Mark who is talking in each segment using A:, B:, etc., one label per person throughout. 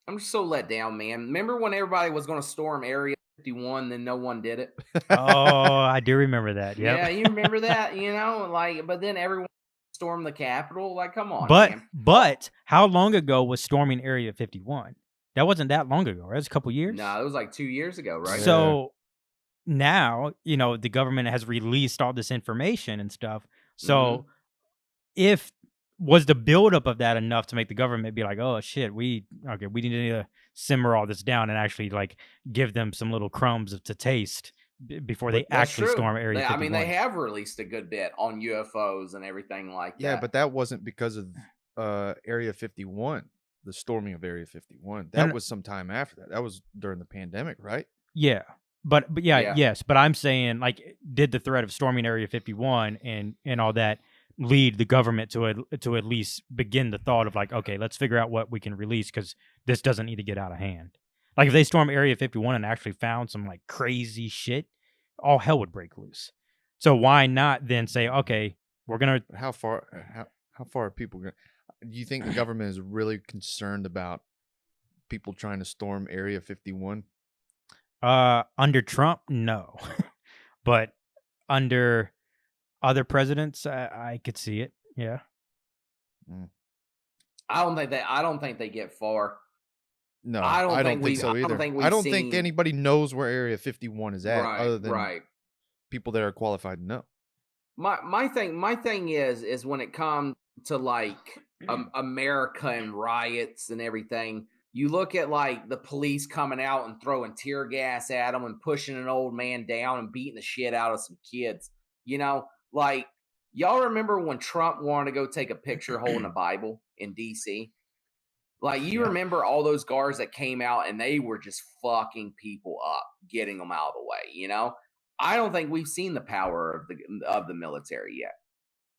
A: I'm just so let down, man. Remember when everybody was going to storm Area 51, then no one did it?
B: Oh, I do remember that. Yep.
A: Yeah, you remember that, like, but then everyone stormed the Capitol. Like, come on,
B: But
A: man. Oh,
B: but how long ago was storming Area 51? That wasn't that long ago, right? It was a couple
A: no,
B: years.
A: it was like 2 years ago, right?
C: Yeah.
B: So now, the government has released all this information and stuff. So
A: Hmm.
B: if was the buildup of that enough to make the government be like, "Oh shit, we need to simmer all this down and actually like give them some little crumbs to taste before they
C: But
A: That's
B: actually
A: true.
B: storm Area
A: I mean, they
B: 51."
A: have released a good bit on UFOs and everything like
C: yeah,
A: that.
C: but that wasn't because of Area 51, the storming of Area 51. That
B: And
C: was some time after that. That was during the pandemic, right?
B: yeah. But yeah,
A: Yeah.
B: yes, but I'm saying, like, did the threat of storming Area 51 and all that lead the government to at least begin the thought of like, okay, let's figure out what we can release because this doesn't need to get out of hand. Like if they storm Area 51 and actually found some like crazy shit, all hell would break loose. So why not then say, okay, we're gonna
C: But how far are people going? Do you think the government is really concerned about people trying to storm Area 51?
B: under Trump, no. But under other presidents, I could see it. Yeah.
C: Mm.
A: I don't think they get far.
C: No, I don't think
A: I
C: so
A: don't
C: either.
A: think
C: I
A: we've
C: don't think
A: seen.
C: anybody knows where Area 51 is at
A: Right,
C: other than
A: right.
C: people that are qualified to know.
A: My thing is when it comes to like America and riots and everything, you look at like the police coming out and throwing tear gas at them and pushing an old man down and beating the shit out of some kids. Like y'all remember when Trump wanted to go take a picture holding a Bible in DC? Like, you
C: Yeah.
A: remember all those guards that came out and they were just fucking people up, getting them out of the way? I don't think we've seen the power of the military yet.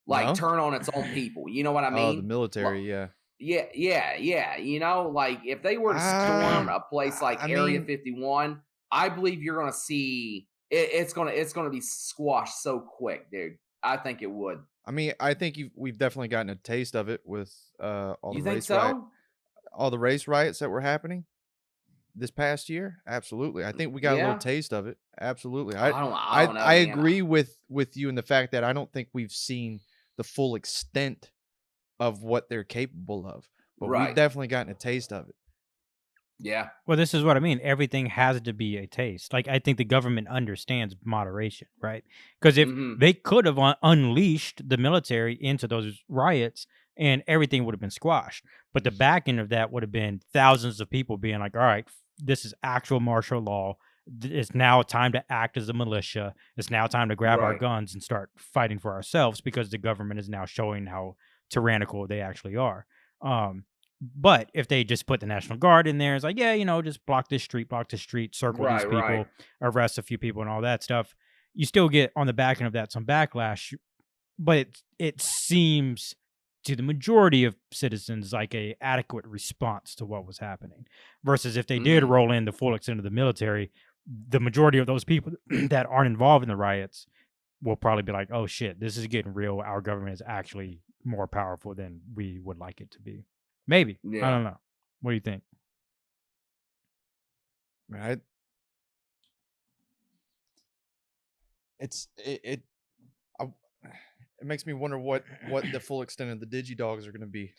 A: Like,
C: No?
A: turn on its own people. You know what I
C: Oh, the
A: mean? Lo-
C: military, yeah.
A: Yeah, yeah, yeah. Like if they were to storm
C: Ah,
A: a place like
C: I
A: Area
C: mean,
A: 51, I believe you're gonna see it's gonna be squashed so quick, dude. I think it would.
C: I think we've definitely gotten a taste of it with
A: You think so?
C: all the race riots that were happening this past year. Absolutely. I think we got a little
A: Yeah.
C: taste of it. Absolutely.
A: I don't know,
C: I
A: man.
C: agree with you in the fact that I don't think we've seen the full extent of what they're capable of, but we've
A: Right.
C: definitely gotten a taste of it.
A: Yeah.
B: Well, this is what I mean. Everything has to be a taste. Like I think the government understands moderation, right? Because if
A: Mhm.
B: they could have unleashed the military into those riots, and everything would have been squashed. But the back end of that would have been thousands of people being like, "All right, this is actual martial law. It's now time to act as a militia. It's now time to grab our
A: Right.
B: guns and start fighting for ourselves because the government is now showing how tyrannical they actually are." But if they just put the National Guard in there, it's like, yeah, just block this street, circle these
A: Right, right.
B: people, arrest a few people, and all that stuff. You still get on the back end of that some backlash, but it seems to the majority of citizens like a adequate response to what was happening. Versus if they did
A: Mhm.
B: roll in the full extent of the military, the majority of those people that aren't involved in the riots will probably be like, "Oh shit, this is getting real. Our government is actually more powerful than we would like it to be." Maybe. I
A: Yeah.
B: don't know. What do you think?
C: Right? It I, it makes me wonder what the full extent of the DigiDogs are going to be.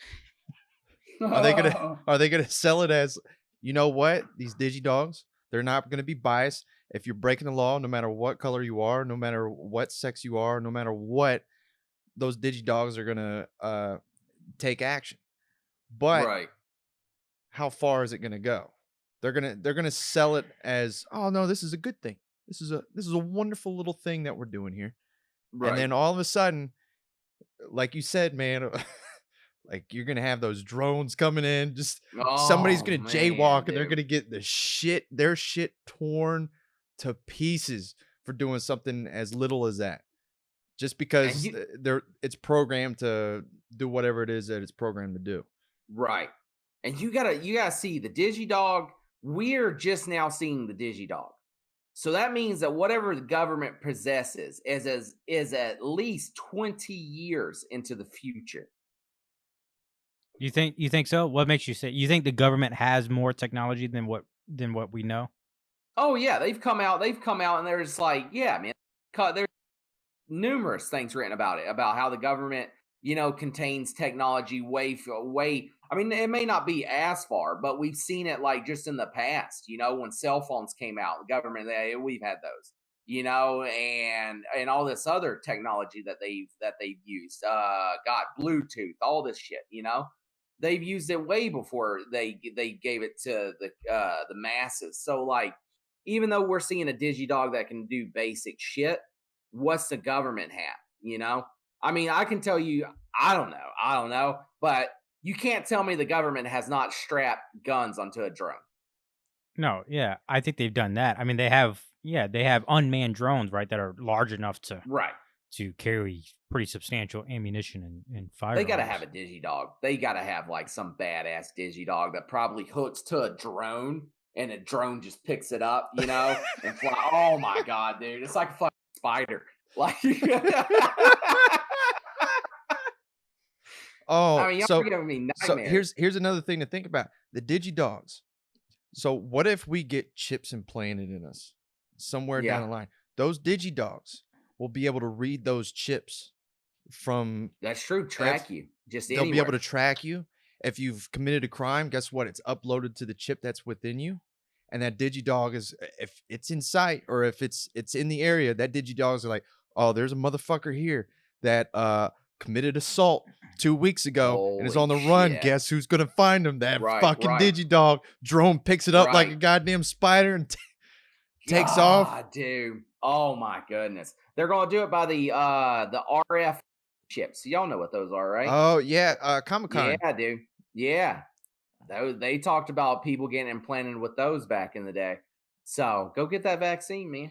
C: Are they gonna are they gonna sell it as, you know what? These DigiDogs, they're not gonna be biased. If you're breaking the law, no matter what color you are, no matter what sex you are, no matter what, those DigiDogs are gonna take action. But
A: Right.
C: how far is it gonna go? They're gonna sell it as, oh no, this is a good thing. This is a wonderful little thing that we're doing here. And
A: Right.
C: then all of a sudden, like you said, man, like you're gonna have those drones coming in. Just somebody's
A: Oh,
C: gonna
A: man,
C: jaywalk and they're
A: dude.
C: gonna get their shit torn to pieces for doing something as little as that. Just
A: And
C: because
A: you
C: it's programmed to do whatever it is that it's programmed to do.
A: right. And you gotta see the Digidog, we're just now seeing the Digidog. So that means that whatever the government possesses is at least 20 years into the future.
B: You think so? What makes you say you think the government has more technology than what we know?
A: Oh yeah, they've come out. They've come out, and they're just like, yeah, man. There's numerous things written about it, about how the government, contains technology way. I mean, it may not be as far, but we've seen it like just in the past. When cell phones came out, the government, we've had those. And all this other technology that they've used. Got Bluetooth, all this shit. They've used it way before they gave it to the masses. So like, even though we're seeing a digidog that can do basic shit, what's the government have? I mean, I can tell you, I don't know, but you can't tell me the government has not strapped guns onto a drone.
B: No, yeah, I think they've done that. I mean, they have unmanned drones, right, that are large enough
A: Right.
B: to carry pretty substantial ammunition and
A: They got to have
B: firearms.
A: a digidog. They got to have like some badass digidog that probably hooks to a drone, and a drone just picks it up, and fly. Oh my god, dude, it's like a fucking spider. Like, I
C: Oh,
A: mean, y'all
C: so
A: are giving me
C: so
A: nightmares.
C: here's another thing to think about. The digidogs. So what if we get chips implanted in us somewhere down
A: Yeah,
C: the line? Those digidogs will be able to read those chips from
A: that's true.
C: if
A: Track you just
C: they'll be able
A: anywhere.
C: to track you. If you've committed a crime, guess what? It's uploaded to the chip that's within you. And that digidog is if it's in sight or if it's in the area, that digidogs are like, oh, there's a motherfucker here that committed assault 2 weeks ago and is
A: Holy
C: on the run.
A: shit!
C: Guess who's gonna find him? That
A: Right,
C: fucking
A: right,
C: digidog. Drone picks it up like a
A: right.
C: goddamn spider and takes off.
A: God, dude. Oh my goodness. They're gonna do it by the RF chips. Y'all know what those are, right?
C: Oh yeah, Comic Con.
A: Yeah, dude. Yeah. They talked about people getting implanted with those back in the day. So go get that vaccine, man.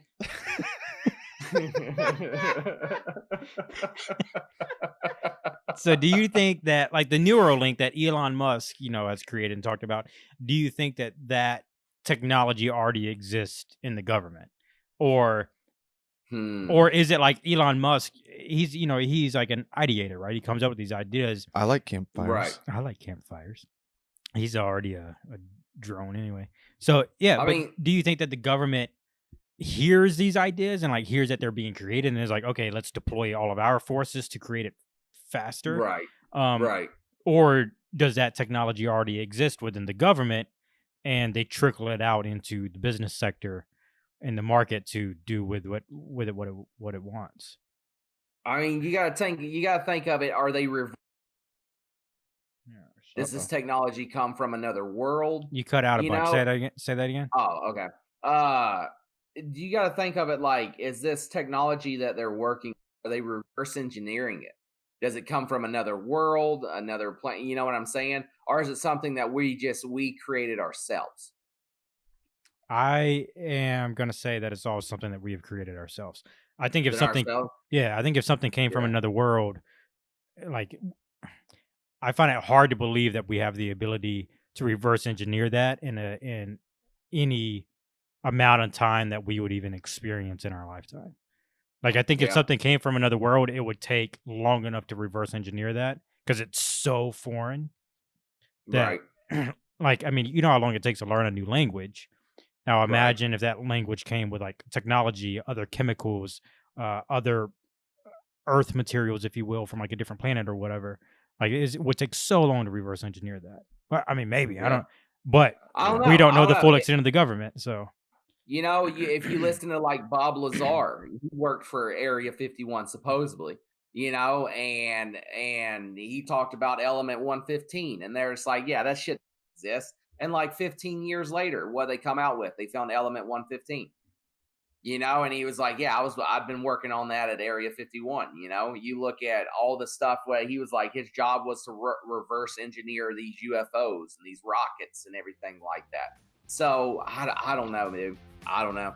B: So do you think that like the Neuralink that Elon Musk, has created and talked about, do you think that that technology already exists in the government? Or
A: Hmm.
B: or is it like Elon Musk, he's like an ideator, right? He comes up with these ideas.
C: I like
A: Right.
C: campfires.
B: I like campfires. He's already a drone anyway. So yeah,
A: I
B: but
A: mean,
B: do you think that the government hears these ideas and like hears that they're being created and is like, okay, let's deploy all of our forces to create it faster?
A: right.
B: Um,
A: Right.
B: or does that technology already exist within the government and they trickle it out into the business sector and the market to do what it wants?
A: I mean, you gotta think of it. Are they
B: Yeah.
A: does this
C: Uh-oh.
A: technology come from another world?
B: You cut out a
A: You
B: bunch.
A: know?
B: Say that again.
A: Oh, okay. Uh you got to think of it like, is this technology that they're working, are they reverse engineering it? Does it come from another world, another planet? You know what I'm saying? Or is it something that we created ourselves?
B: I am gonna say that it's all something that we have created ourselves. I think if
A: Within
B: something,
A: ourselves?
B: yeah, I think if something came from
A: Yeah.
B: another world, like I find it hard to believe that we have the ability to reverse engineer that in any amount of time that we would even experience in our lifetime. Like I think if
A: Yeah.
B: something came from another world, it would take long enough to reverse engineer that because it's so foreign that,
A: Right.
B: like, I mean, you know how long it takes to learn a new language. Now
A: Right.
B: imagine if that language came with like technology, other chemicals, other earth materials, if you will, from like a different planet or whatever. Like it would take so long to reverse engineer that. But I mean, maybe I
A: Yeah.
B: don't. But
A: I don't
B: we
A: know.
B: don't
A: I
B: know
A: don't
B: the
A: know.
B: full extent of the government. So
A: If you listen to like Bob Lazar, he worked for Area 51 supposedly, and he talked about Element 115, and they're just like, yeah, that shit exists. And like 15 years later, what they come out with, they found Element 115. And he was like, yeah, I've been working on that at Area 51. You look at all the stuff where he was like, his job was to reverse engineer these UFOs and these rockets and everything like that. So I don't know, dude. I don't know.